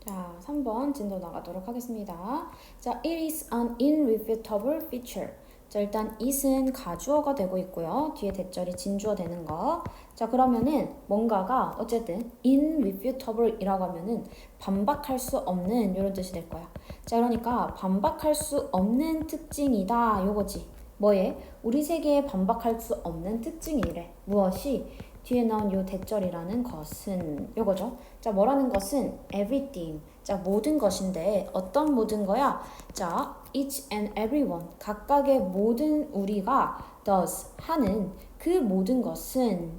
자, 3번 진도 나가도록 하겠습니다. 자, it is an irrefutable feature. 자, 일단 it은 가주어가 되고 있고요. 뒤에 대절이 진주어 되는 거. 자, 그러면은 뭔가가 어쨌든 irrefutable이라고 하면은 반박할 수 없는 이런 뜻이 될 거야. 자, 그러니까 반박할 수 없는 특징이다 요거지. 뭐에? 우리 세계에 반박할 수 없는 특징이래. 무엇이? 뒤에 나온 요 대절이라는 것은 요거죠. 자, 뭐라는 것은 everything. 자, 모든 것인데 어떤 모든 거야? 자, each and everyone. 각각의 모든 우리가 does 하는 그 모든 것은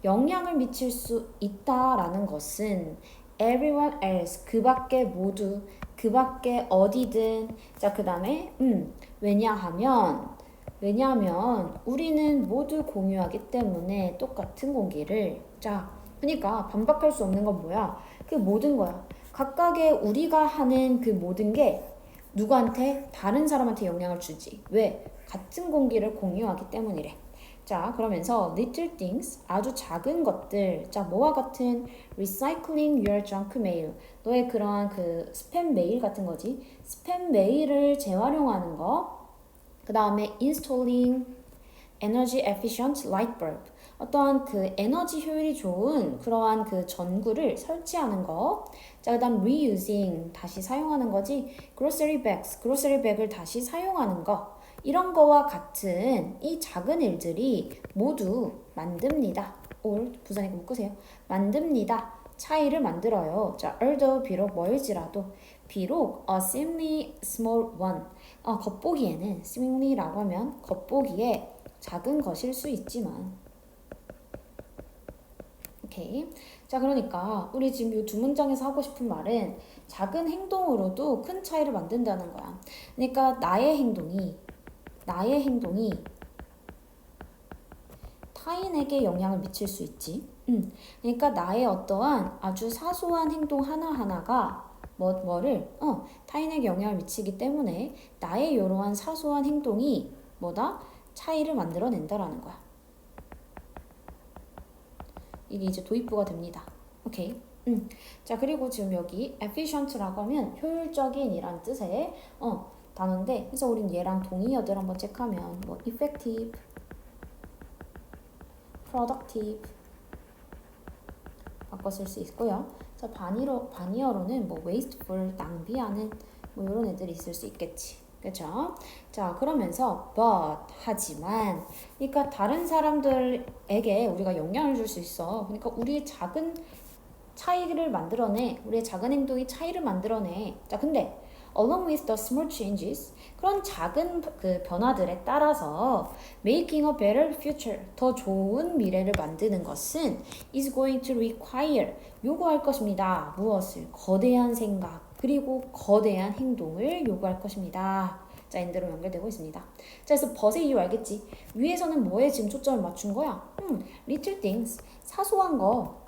영향을 미칠 수 있다라는 것은 everyone else. 그 밖에 모두 그 밖에 어디든. 자, 그다음에 왜냐하면 우리는 모두 공유하기 때문에 똑같은 공기를. 자, 그러니까 반박할 수 없는 건 뭐야? 그 모든 거야. 각각의 우리가 하는 그 모든 게 누구한테? 다른 사람한테 영향을 주지. 왜? 같은 공기를 공유하기 때문이래. 자, 그러면서 little things, 아주 작은 것들. 자, 뭐와 같은? recycling your junk mail. 너의 그러한 그 스팸 메일 같은 거지. 스팸 메일을 재활용하는 거. 그 다음에 installing energy efficient light bulb. 어떠한 그 에너지 효율이 좋은 그러한 그 전구를 설치하는 거. 자, 그 다음 reusing, 다시 사용하는 거지. grocery bags, grocery bag을 다시 사용하는 거. 이런 거와 같은 이 작은 일들이 모두 만듭니다. or 부산이고 묶으세요. 만듭니다. 차이를 만들어요. 자, although 비록 멀지라도, 비록 a seemingly small one. 겉보기에는 seemingly라고 하면 겉보기에 작은 것일 수 있지만. 오케이. 자, 그러니까 우리 지금 이 두 문장에서 하고 싶은 말은 작은 행동으로도 큰 차이를 만든다는 거야. 그러니까 나의 행동이 타인에게 영향을 미칠 수 있지. 그러니까 나의 어떠한 아주 사소한 행동 하나하나가 뭐를 타인에게 영향을 미치기 때문에 나의 이러한 사소한 행동이 뭐다? 차이를 만들어낸다라는 거야. 이게 이제 도입부가 됩니다. 오케이. 자, 그리고 지금 여기 efficient라고 하면 효율적인 이란 뜻의 단어인데, 그래서 우린 얘랑 동의어들 한번 체크하면 뭐 effective, productive 바꿔 쓸 수 있고요. 자, 반의어로는 뭐 wasteful, 낭비하는 뭐 이런 애들이 있을 수 있겠지. 그렇죠? 자, 그러면서 but, 하지만, 그러니까 다른 사람들에게 우리가 영향을 줄 수 있어. 그러니까 우리의 작은 차이를 만들어내. 우리의 작은 행동이 차이를 만들어내. 자, 근데 along with the small changes, 그런 작은 그 변화들에 따라서 making a better future, 더 좋은 미래를 만드는 것은 is going to require, 요구할 것입니다. 무엇을? 거대한 생각, 그리고 거대한 행동을 요구할 것입니다. 자, 인대로 연결되고 있습니다. 자, 그래서 벗의 이유 알겠지? 위에서는 뭐에 지금 초점을 맞춘 거야? little things, 사소한 거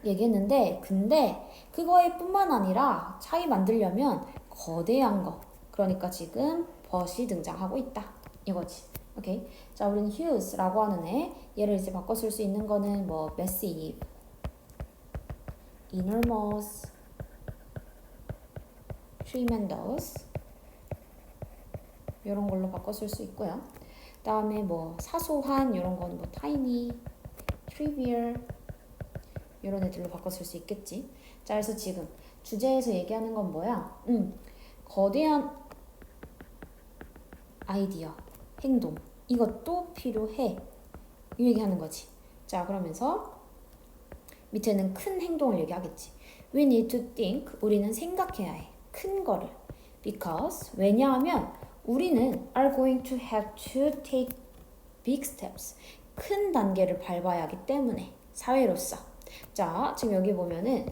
얘기했는데, 근데 그거에 뿐만 아니라 차이 만들려면 거대한 거, 그러니까 지금 벗이 등장하고 있다 이거지. 오케이. 자, 우리는 huge라고 하는 애, 얘를 이제 바꿔 쓸 수 있는 거는 뭐 massive, enormous, tremendous 이런 걸로 바꿔 쓸 수 있고요. 다음에 뭐 사소한 이런 거는 뭐 tiny, trivial 이런 애들로 바꿔 쓸 수 있겠지. 자, 그래서 지금 주제에서 얘기하는 건 뭐야? 거대한 아이디어, 행동, 이것도 필요해. 이 얘기하는 거지. 자, 그러면서 밑에는 큰 행동을 얘기하겠지. We need to think, 우리는 생각해야 해. 큰 거를. Because, 왜냐하면 우리는 are going to have to take big steps. 큰 단계를 밟아야 하기 때문에, 사회로서. 자, 지금 여기 보면은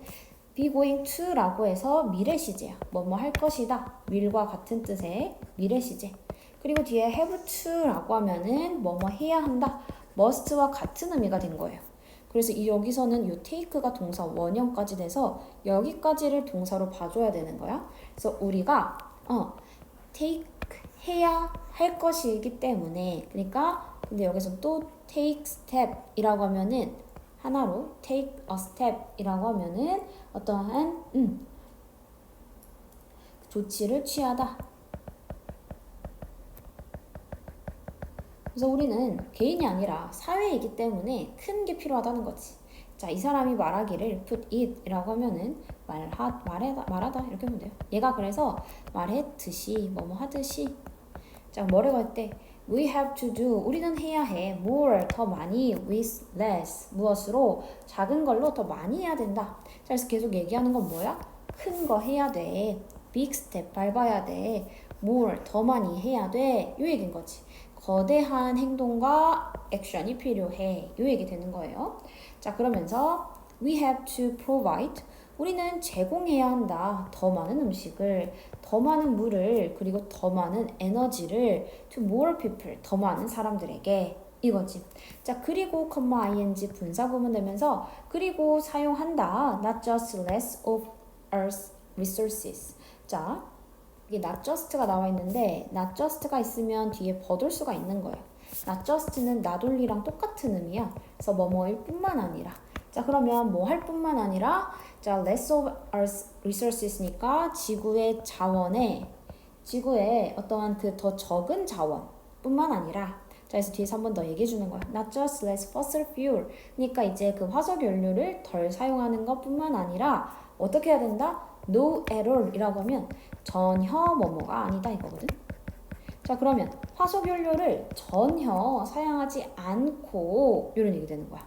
be going to라고 해서 미래 시제야. 뭐뭐 할 것이다. will과 같은 뜻의 미래 시제. 그리고 뒤에 have to라고 하면은 뭐뭐 해야 한다. must와 같은 의미가 된 거예요. 그래서 여기서는 이 take가 동사 원형까지 돼서 여기까지를 동사로 봐줘야 되는 거야. 그래서 우리가 take 해야 할 것이기 때문에, 그러니까 근데 여기서 또 take step이라고 하면은 하나로 take a step 이라고 하면은 어떠한 조치를 취하다. 그래서 우리는 개인이 아니라 사회이기 때문에 큰 게 필요하다는 거지. 자, 이 사람이 말하기를 put it이라고 하면은 말하다 이렇게 하면 돼요. 얘가 그래서 말했듯이 뭐뭐 하듯이. 자, 뭐라고 할 때 we have to do 우리는 해야 해 more 더 많이 with less 무엇으로 작은 걸로 더 많이 해야 된다. 자, 그래서 계속 얘기하는 건 뭐야? 큰 거 해야 돼. big step 밟아야 돼. more 더 많이 해야 돼. 요 얘기인 거지. 거대한 행동과 액션이 필요해. 요 얘기 되는 거예요. 자, 그러면서 we have to provide 우리는 제공해야 한다. 더 많은 음식을, 더 많은 물을, 그리고 더 많은 에너지를 to more people, 더 많은 사람들에게. 이거지. 자, 그리고 ing 분사구문 되면서 그리고 사용한다. Not just less of earth's resources. 자, 이게 not just가 나와 있는데 not just가 있으면 뒤에 버돌 수가 있는 거예요. not just는 not only랑 똑같은 의미야. 그래서 뭐뭐일 뿐만 아니라. 자, 그러면 뭐 할 뿐만 아니라 자, less of earth's resources니까 지구의 어떠한 그 더 적은 자원 뿐만 아니라 자, 그래서 뒤에서 한 번 더 얘기해 주는 거야. Not just less fossil fuel. 그러니까 이제 그 화석 연료를 덜 사용하는 것뿐만 아니라 어떻게 해야 된다? No at all 이라고 하면 전혀 뭐뭐가 아니다 이거거든. 자, 그러면 화석 연료를 전혀 사용하지 않고 이런 얘기 되는 거야.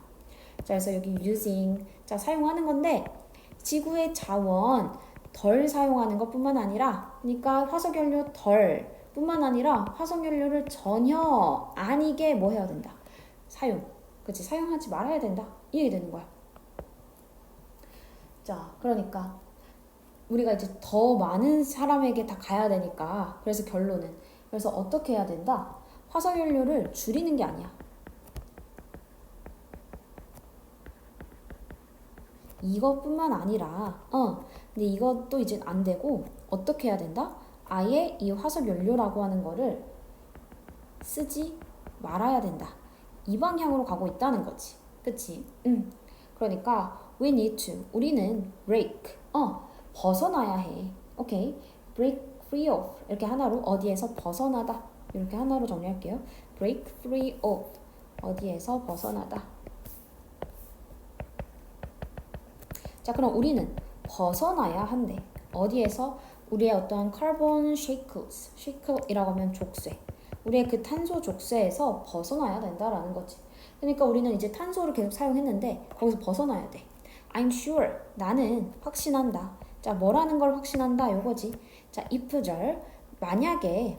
자, 그래서 여기 using 자, 사용하는 건데 지구의 자원 덜 사용하는 것뿐만 아니라 그러니까 화석 연료 덜 뿐만 아니라 화석 연료를 전혀 아니게 뭐 해야 된다. 그치? 사용하지 말아야 된다. 이 얘기 되는 거야. 자, 그러니까 우리가 이제 더 많은 사람에게 다 가야 되니까 그래서 결론은 그래서 어떻게 해야 된다? 화석 연료를 줄이는 게 아니야. 이것뿐만 아니라 근데 이것도 이제 안 되고 어떻게 해야 된다? 아예 이 화석 연료라고 하는 거를 쓰지 말아야 된다. 이 방향으로 가고 있다는 거지. 그치? 그러니까 we need to 우리는 break 벗어나야 해. 오케이. break free of 이렇게 하나로 어디에서 벗어나다. 이렇게 하나로 정리할게요. break free of 어디에서 벗어나다. 자, 그럼 우리는 벗어나야 한대. 어디에서? 우리의 어떤 carbon shackle이라고 하면 족쇄. 우리의 그 탄소 족쇄에서 벗어나야 된다라는 거지. 그러니까 우리는 이제 탄소를 계속 사용했는데 거기서 벗어나야 돼. I'm sure. 나는 확신한다. 자, 뭐라는 걸 확신한다? 요거지. 자, if절. 만약에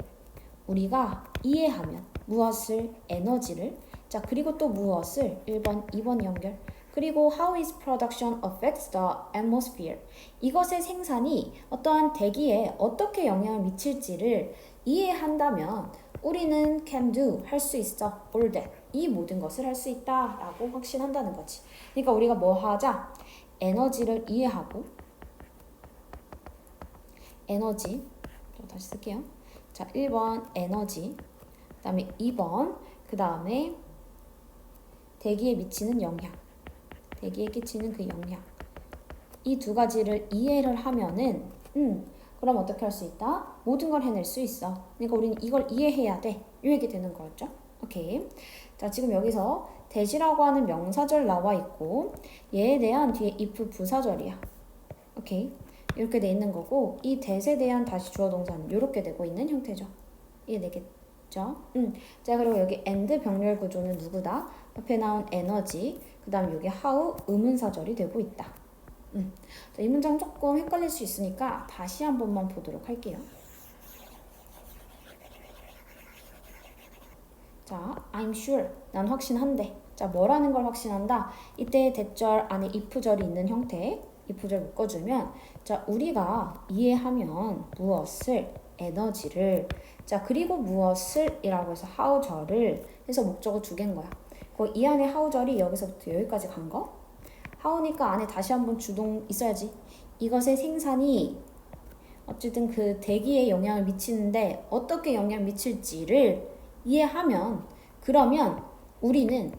우리가 이해하면 무엇을? 에너지를. 자, 그리고 또 무엇을? 1번, 2번 연결. 그리고 how is production affects the atmosphere. 이것의 생산이 어떠한 대기에 어떻게 영향을 미칠지를 이해한다면 우리는 can do, 할 수 있어, all that. 이 모든 것을 할 수 있다 라고 확신한다는 거지. 그러니까 우리가 뭐 하자? 에너지를 이해하고 에너지 다시 쓸게요. 자, 1번 에너지 그 다음에 2번 그 다음에 대기에 미치는 영향 대기에 끼치는 그 영향 이 두 가지를 이해를 하면은 그럼 어떻게 할 수 있다? 모든 걸 해낼 수 있어. 그러니까 우리는 이걸 이해해야 돼. 이 얘기 되는 거였죠. 오케이. 자, 지금 여기서 대시라고 하는 명사절 나와 있고 얘에 대한 뒤에 if 부사절이야. 오케이. 이렇게 돼 있는 거고 이 대에 대한 다시 주어 동사는 이렇게 되고 있는 형태죠. 이해되겠죠? 자, 그리고 여기 and 병렬 구조는 누구다? 앞에 나온 에너지 그 다음 여기 how 의문사절이 되고 있다. 자, 이 문장 조금 헷갈릴 수 있으니까 다시 한 번만 보도록 할게요. 자, I'm sure. 난 확신한대. 자, 뭐라는 걸 확신한다? 이때 대절 안에 if절이 있는 형태. if절 묶어주면 자, 우리가 이해하면 무엇을? 에너지를. 자, 그리고 무엇을? 이라고 해서 how절을 해서 목적어 두 개인 거야. 이 안에 how절이 여기서부터 여기까지 간 거. how니까 안에 다시 한번 주동 있어야지. 이것의 생산이 어쨌든 그 대기에 영향을 미치는데 어떻게 영향을 미칠지를 이해하면 그러면 우리는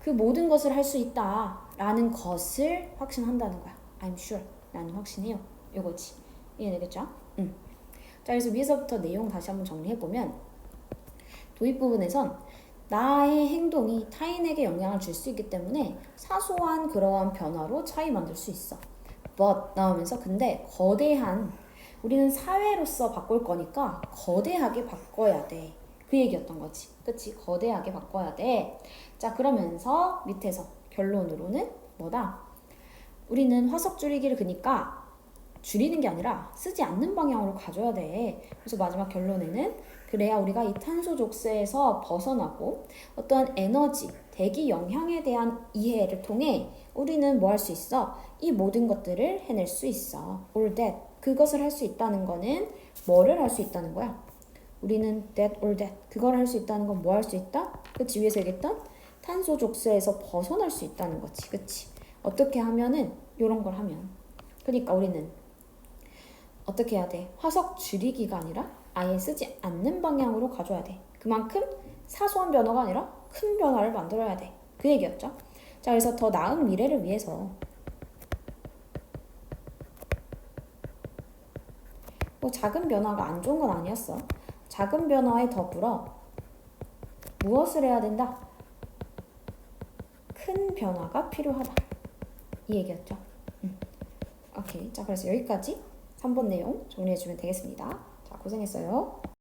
그 모든 것을 할 수 있다라는 것을 확신한다는 거야. I'm sure. 나는 확신해요. 요거지. 이해되겠죠? 자, 그래서 위에서부터 내용 다시 한번 정리해보면 도입 부분에선 나의 행동이 타인에게 영향을 줄 수 있기 때문에 사소한 그러한 변화로 차이 만들 수 있어. but 나오면서 근데 거대한 우리는 사회로서 바꿀 거니까 거대하게 바꿔야 돼. 그 얘기였던 거지. 그치? 거대하게 바꿔야 돼. 자, 그러면서 밑에서 결론으로는 뭐다? 우리는 화석 줄이기를 그니까 줄이는 게 아니라 쓰지 않는 방향으로 가져야 돼. 그래서 마지막 결론에는 그래야 우리가 이 탄소 족쇄에서 벗어나고 어떠한 에너지, 대기 영향에 대한 이해를 통해 우리는 뭐 할 수 있어? 이 모든 것들을 해낼 수 있어. All that. 그것을 할 수 있다는 거는 뭐를 할 수 있다는 거야? 우리는 that or that. 그걸 할 수 있다는 건 뭐 할 수 있다? 그치? 위에서 얘기했던 탄소 족쇄에서 벗어날 수 있다는 거지. 그치? 어떻게 하면은 요런 걸 하면. 그러니까 우리는 어떻게 해야 돼? 화석 줄이기가 아니라 아예 쓰지 않는 방향으로 가져야 돼. 그만큼 사소한 변화가 아니라 큰 변화를 만들어야 돼. 그 얘기였죠. 자, 그래서 더 나은 미래를 위해서 뭐 작은 변화가 안 좋은 건 아니었어. 작은 변화에 더불어 무엇을 해야 된다? 큰 변화가 필요하다. 이 얘기였죠. 오케이. 자, 그래서 여기까지 3번 내용 정리해주면 되겠습니다. 자, 고생했어요.